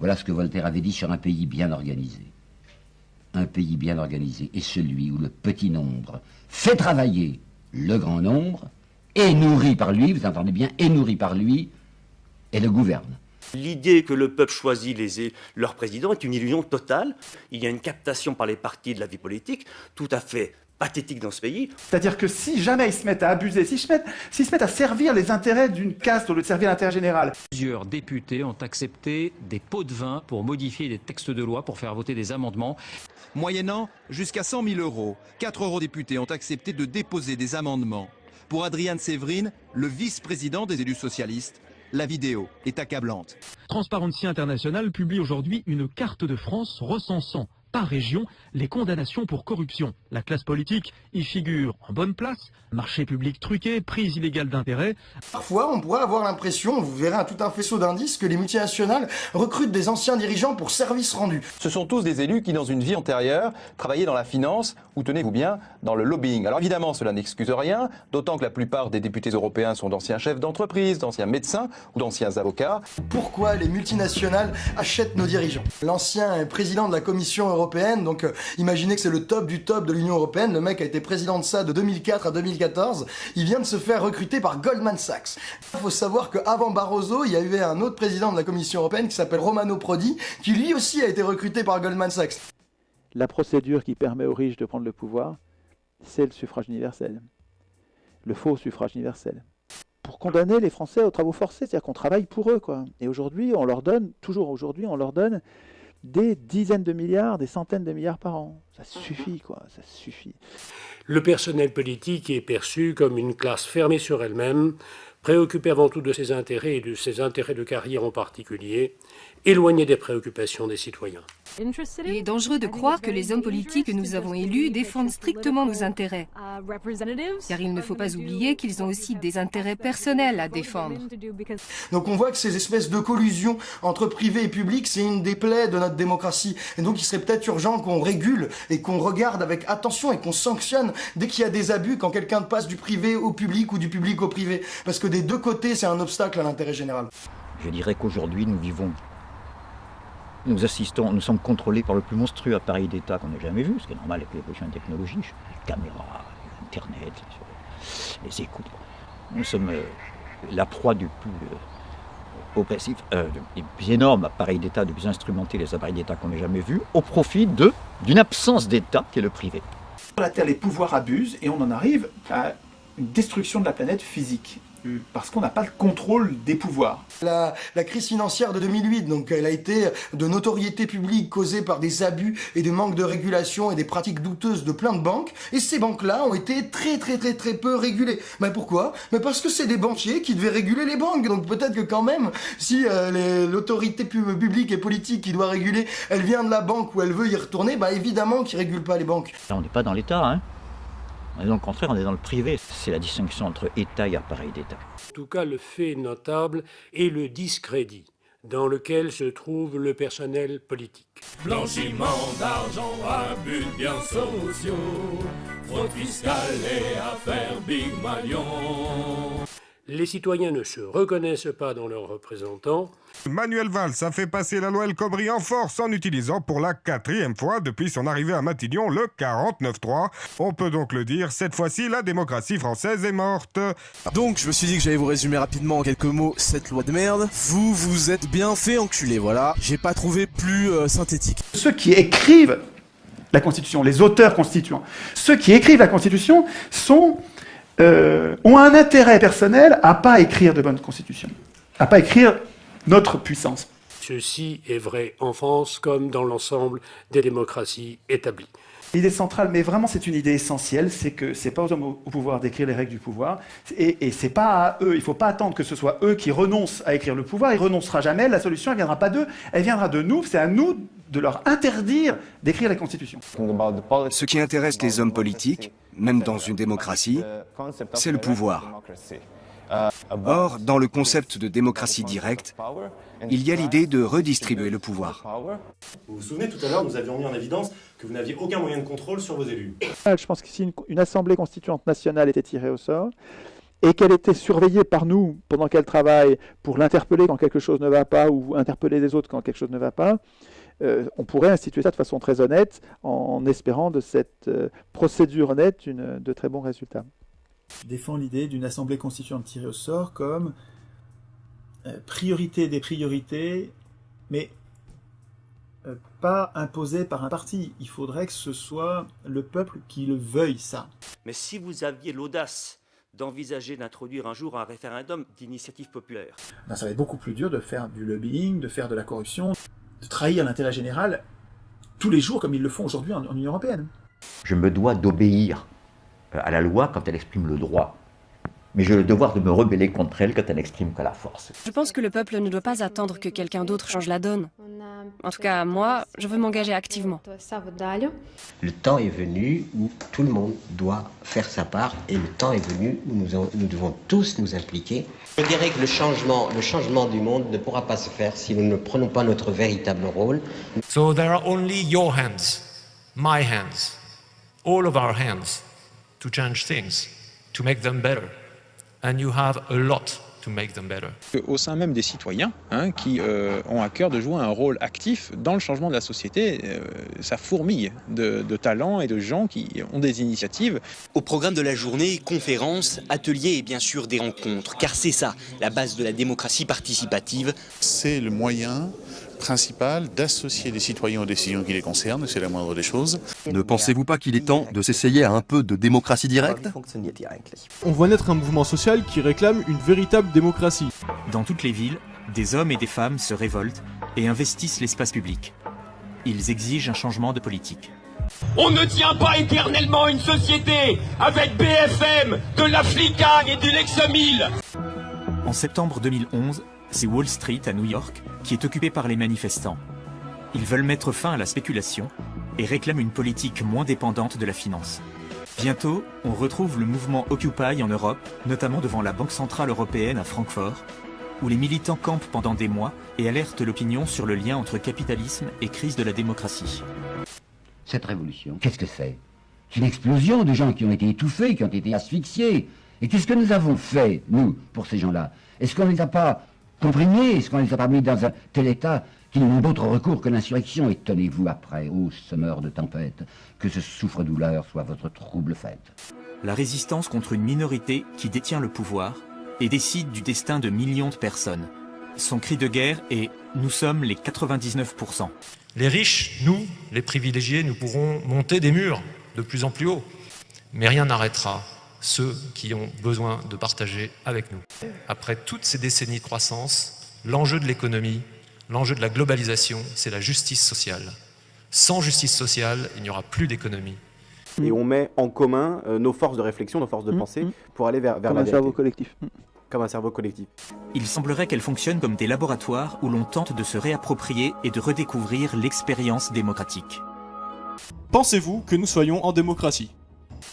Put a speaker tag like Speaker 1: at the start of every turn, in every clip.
Speaker 1: Voilà ce que Voltaire avait dit sur un pays bien organisé. Un pays bien organisé est celui où le petit nombre fait travailler le grand nombre, est nourri par lui, vous entendez bien, est nourri par lui, et le gouverne.
Speaker 2: L'idée que le peuple choisit leur président est une illusion totale. Il y a une captation par les partis de la vie politique tout à fait pathétique dans ce pays.
Speaker 3: C'est-à-dire que si jamais ils se mettent à abuser, s'ils se mettent à servir les intérêts d'une caste au lieu de servir l'intérêt général.
Speaker 4: Plusieurs députés ont accepté des pots de vin pour modifier les textes de loi, pour faire voter des amendements.
Speaker 5: Moyennant jusqu'à 100 000 euros, 4 eurodéputés ont accepté de déposer des amendements. Pour Adrian Séverine, le vice-président des élus socialistes, la vidéo est accablante.
Speaker 6: Transparency International publie aujourd'hui une carte de France recensant par région les condamnations pour corruption. La classe politique y figure en bonne place, marché public truqué, prise illégale d'intérêt.
Speaker 7: Parfois, on pourrait avoir l'impression, vous verrez un tout un faisceau d'indices, que les multinationales recrutent des anciens dirigeants pour service rendu.
Speaker 8: Ce sont tous des élus qui, dans une vie antérieure, travaillaient dans la finance ou, tenez-vous bien, dans le lobbying. Alors évidemment, cela n'excuse rien, d'autant que la plupart des députés européens sont d'anciens chefs d'entreprise, d'anciens médecins ou d'anciens avocats.
Speaker 7: Pourquoi les multinationales achètent nos dirigeants? L'ancien président de la Commission européenne, donc imaginez que c'est le top du top de l'Union européenne, le mec a été président de ça de 2004 à 2014, il vient de se faire recruter par Goldman Sachs. Il faut savoir qu'avant Barroso, il y avait un autre président de la Commission européenne qui s'appelle Romano Prodi, qui lui aussi a été recruté par Goldman Sachs.
Speaker 9: La procédure qui permet aux riches de prendre le pouvoir, c'est le suffrage universel. Le faux suffrage universel. Pour condamner les Français aux travaux forcés, c'est-à-dire qu'on travaille pour eux, quoi. Et aujourd'hui, on leur donne, toujours aujourd'hui, on leur donne des dizaines de milliards, des centaines de milliards par an. Ça suffit, quoi, ça suffit.
Speaker 10: Le personnel politique est perçu comme une classe fermée sur elle-même, préoccupée avant tout de ses intérêts et de ses intérêts de carrière en particulier, éloignée des préoccupations des citoyens.
Speaker 11: Il est dangereux de croire que les hommes politiques que nous avons élus défendent strictement nos intérêts. Car il ne faut pas oublier qu'ils ont aussi des intérêts personnels à défendre.
Speaker 7: Donc on voit que ces espèces de collusions entre privé et public, c'est une des plaies de notre démocratie. Et donc il serait peut-être urgent qu'on régule et qu'on regarde avec attention et qu'on sanctionne dès qu'il y a des abus, quand quelqu'un passe du privé au public ou du public au privé. Parce que des deux côtés, c'est un obstacle à l'intérêt général.
Speaker 12: Je dirais qu'aujourd'hui, nous sommes contrôlés par le plus monstrueux appareil d'État qu'on ait jamais vu, ce qui est normal avec l'évolution des technologies, les caméras, Internet, les écoutes. Nous sommes la proie du plus oppressif, des plus énormes appareils d'État, des plus instrumentés les appareils d'État qu'on ait jamais vus, au profit d'une absence d'État qui est le privé.
Speaker 3: Sur la Terre, les pouvoirs abusent et on en arrive à une destruction de la planète physique. Parce qu'on n'a pas le contrôle des pouvoirs.
Speaker 7: La crise financière de 2008, donc elle a été de notoriété publique causée par des abus et des manques de régulation et des pratiques douteuses de plein de banques. Et ces banques-là ont été très peu régulées. Mais pourquoi? Mais parce que c'est des banquiers qui devaient réguler les banques. Donc peut-être que quand même, si l'autorité publique et politique qui doit réguler, elle vient de la banque ou elle veut y retourner, bah évidemment qu'ils ne régulent pas les banques.
Speaker 12: Là, on n'est pas dans l'État, hein. Au contraire, on est dans le privé. C'est la distinction entre État et appareil d'État.
Speaker 10: En tout cas, le fait notable est le discrédit dans lequel se trouve le personnel politique.
Speaker 13: Blanchiment d'argent, abus de biens sociaux, fraude fiscale et affaires Pygmalion.
Speaker 10: Les citoyens ne se reconnaissent pas dans leurs représentants.
Speaker 14: Manuel Valls a fait passer la loi El Khomri en force en utilisant pour la 4e fois depuis son arrivée à Matignon le 49.3. On peut donc le dire, cette fois-ci, la démocratie française est morte.
Speaker 15: Donc je me suis dit que j'allais vous résumer rapidement en quelques mots cette loi de merde. Vous vous êtes bien fait enculer, voilà. J'ai pas trouvé plus synthétique.
Speaker 3: Ceux qui écrivent la Constitution, les auteurs constituants, ceux qui écrivent la Constitution ont un intérêt personnel à pas écrire de bonne constitution, à pas écrire notre puissance.
Speaker 10: Ceci est vrai en France comme dans l'ensemble des démocraties établies.
Speaker 3: L'idée centrale, mais vraiment c'est une idée essentielle, c'est que c'est pas aux hommes au pouvoir d'écrire les règles du pouvoir, et c'est pas à eux, il faut pas attendre que ce soit eux qui renoncent à écrire le pouvoir, ils renonceront jamais, la solution elle viendra pas d'eux, elle viendra de nous, c'est à nous de leur interdire d'écrire la Constitution.
Speaker 16: Ce qui intéresse les hommes politiques, même dans une démocratie, c'est le pouvoir. Or, dans le concept de démocratie directe, il y a l'idée de redistribuer le pouvoir.
Speaker 17: Vous vous souvenez, tout à l'heure, nous avions mis en évidence que vous n'aviez aucun moyen de contrôle sur vos élus.
Speaker 9: Je pense que si une assemblée constituante nationale était tirée au sort, et qu'elle était surveillée par nous pendant qu'elle travaille pour l'interpeller quand quelque chose ne va pas ou interpeller les autres quand quelque chose ne va pas, on pourrait instituer ça de façon très honnête en espérant de cette procédure honnête de très bons résultats.
Speaker 18: Je défends l'idée d'une assemblée constituante tirée au sort comme priorité des priorités, mais pas imposée par un parti. Il faudrait que ce soit le peuple qui le veuille, ça.
Speaker 2: Mais si vous aviez l'audace d'envisager d'introduire un jour un référendum d'initiative populaire,
Speaker 18: Ben, ça va être beaucoup plus dur de faire du lobbying, de faire de la corruption, de trahir l'intérêt général tous les jours comme ils le font aujourd'hui en Union européenne.
Speaker 19: Je me dois d'obéir à la loi quand elle exprime le droit. Mais j'ai le devoir de me rebeller contre elle quand elle n'exprime que la force.
Speaker 20: Je pense que le peuple ne doit pas attendre que quelqu'un d'autre change la donne. En tout cas, moi, je veux m'engager activement.
Speaker 21: Le temps est venu où tout le monde doit faire sa part et le temps est venu où nous devons tous nous impliquer. Je dirais que le changement du monde ne pourra pas se faire si nous ne prenons pas notre véritable rôle.
Speaker 22: So there are only your hands, my hands, all of our hands to change things, to make them better. And you have a lot to make them better.
Speaker 23: Au sein même des citoyens qui ont à cœur de jouer un rôle actif dans le changement de la société, ça fourmille de talents et de gens qui ont des initiatives.
Speaker 24: Au programme de la journée, conférences, ateliers et bien sûr des rencontres, car c'est ça, la base de la démocratie participative.
Speaker 25: C'est le moyen principal d'associer les citoyens aux décisions qui les concernent, c'est la moindre des choses.
Speaker 26: Ne pensez-vous pas qu'il est temps de s'essayer à un peu de démocratie directe ?
Speaker 15: On voit naître un mouvement social qui réclame une véritable démocratie.
Speaker 27: Dans toutes les villes, des hommes et des femmes se révoltent et investissent l'espace public. Ils exigent un changement de politique.
Speaker 13: On ne tient pas éternellement une société avec BFM, de l'African et du Lexamil.
Speaker 27: En septembre 2011, c'est Wall Street à New York qui est occupée par les manifestants. Ils veulent mettre fin à la spéculation et réclament une politique moins dépendante de la finance. Bientôt, on retrouve le mouvement Occupy en Europe, notamment devant la Banque Centrale Européenne à Francfort, où les militants campent pendant des mois et alertent l'opinion sur le lien entre capitalisme et crise de la démocratie.
Speaker 1: Cette révolution, qu'est-ce que c'est? C'est une explosion de gens qui ont été étouffés, qui ont été asphyxiés. Et qu'est-ce que nous avons fait, nous, pour ces gens-là? Est-ce qu'on ne les a pas comprimés? Est-ce qu'on ne les a pas mis dans un tel état qu'ils n'ont d'autre recours que l'insurrection? Et tenez-vous après, ô semeurs de tempête, que ce souffre-douleur soit votre trouble fête.
Speaker 27: La résistance contre une minorité qui détient le pouvoir et décide du destin de millions de personnes. Son cri de guerre est « Nous sommes les 99%. »
Speaker 22: Les riches, nous, les privilégiés, nous pourrons monter des murs de plus en plus haut. Mais rien n'arrêtera ceux qui ont besoin de partager avec nous. Après toutes ces décennies de croissance, l'enjeu de l'économie, l'enjeu de la globalisation, c'est la justice sociale. Sans justice sociale, il n'y aura plus d'économie.
Speaker 28: Et on met en commun nos forces de réflexion, nos forces de pensée, pour aller vers la vérité.
Speaker 9: Comme un cerveau collectif.
Speaker 28: Comme un cerveau collectif.
Speaker 27: Il semblerait qu'elle fonctionne comme des laboratoires où l'on tente de se réapproprier et de redécouvrir l'expérience démocratique.
Speaker 15: Pensez-vous que nous soyons en démocratie ?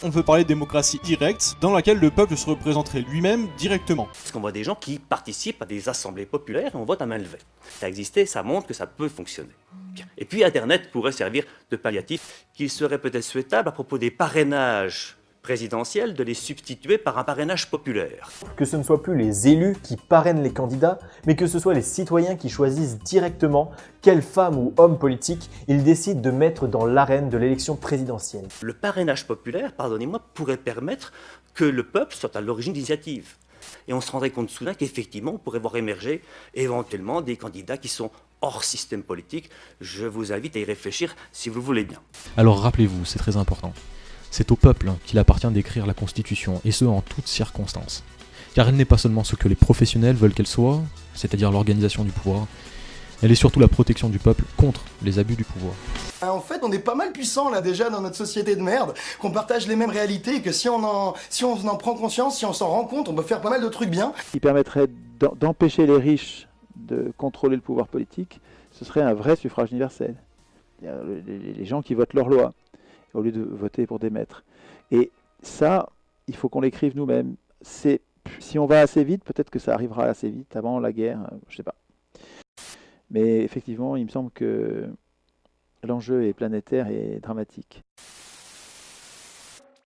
Speaker 15: On veut parler de démocratie directe, dans laquelle le peuple se représenterait lui-même directement.
Speaker 2: Parce qu'on voit des gens qui participent à des assemblées populaires et on vote à main levée. Ça a existé, ça montre que ça peut fonctionner. Bien. Et puis Internet pourrait servir de palliatif, qu'il serait peut-être souhaitable à propos des parrainages présidentiels de les substituer par un parrainage populaire.
Speaker 29: Que ce ne soit plus les élus qui parrainent les candidats, mais que ce soit les citoyens qui choisissent directement quelle femme ou homme politique ils décident de mettre dans l'arène de l'élection présidentielle.
Speaker 2: Le parrainage populaire, pardonnez-moi, pourrait permettre que le peuple soit à l'origine d'initiatives. Et on se rendrait compte soudain qu'effectivement, on pourrait voir émerger éventuellement des candidats qui sont hors système politique. Je vous invite à y réfléchir si vous le voulez bien.
Speaker 30: Alors rappelez-vous, c'est très important. C'est au peuple qu'il appartient d'écrire la Constitution, et ce en toutes circonstances. Car elle n'est pas seulement ce que les professionnels veulent qu'elle soit, c'est-à-dire l'organisation du pouvoir, elle est surtout la protection du peuple contre les abus du pouvoir.
Speaker 7: En fait, on est pas mal puissant là déjà dans notre société de merde, qu'on partage les mêmes réalités et que si on en prend conscience, si on s'en rend compte, on peut faire pas mal de trucs bien.
Speaker 9: Qui permettrait d'empêcher les riches de contrôler le pouvoir politique, ce serait un vrai suffrage universel. Les gens qui votent leur loi, au lieu de voter pour des maîtres. Et ça, il faut qu'on l'écrive nous-mêmes. Si on va assez vite, peut-être que ça arrivera assez vite, avant la guerre, je sais pas. Mais effectivement, il me semble que l'enjeu est planétaire et dramatique.